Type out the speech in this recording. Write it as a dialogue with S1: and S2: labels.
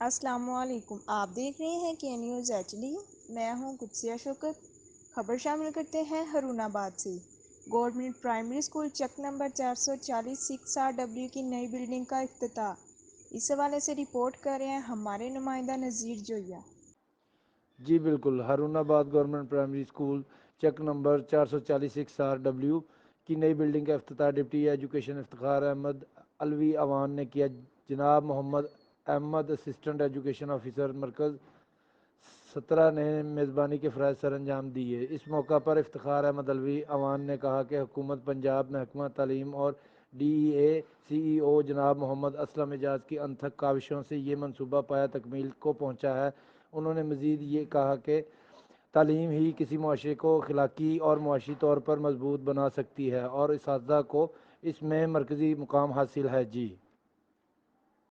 S1: السلام علیکم، آپ دیکھ رہے ہیں کہ نیوز ایچ ڈی۔ میں ہوں قدسیہ شوکت۔ خبر شامل کرتے ہیں ہرون آباد سے۔ گورنمنٹ پرائمری اسکول چک نمبر 440 6 کی نئی بلڈنگ کا افتتاح۔ اس حوالے سے رپورٹ کر رہے ہیں ہمارے نمائندہ نذیر جویا۔
S2: جی بالکل، ہرون آباد گورنمنٹ پرائمری اسکول چک نمبر 440 کی نئی بلڈنگ کا افتتاح ڈپٹی ایجوکیشن افتخار احمد علوی اوان نے کیا۔ جناب محمد احمد اسسٹنٹ ایجوکیشن آفیسر مرکز 17 نے میزبانی کے فرائض سر انجام دیے۔ اس موقع پر افتخار احمد علوی اوان نے کہا کہ حکومت پنجاب محکمہ تعلیم اور ڈی ای اے سی ای او جناب محمد اسلم اعجاز کی انتھک کاوشوں سے یہ منصوبہ پایہ تکمیل کو پہنچا ہے۔ انہوں نے مزید یہ کہا کہ تعلیم ہی کسی معاشرے کو اخلاقی اور معاشی طور پر مضبوط بنا سکتی ہے اور اساتذہ کو اس میں مرکزی مقام حاصل ہے۔ جی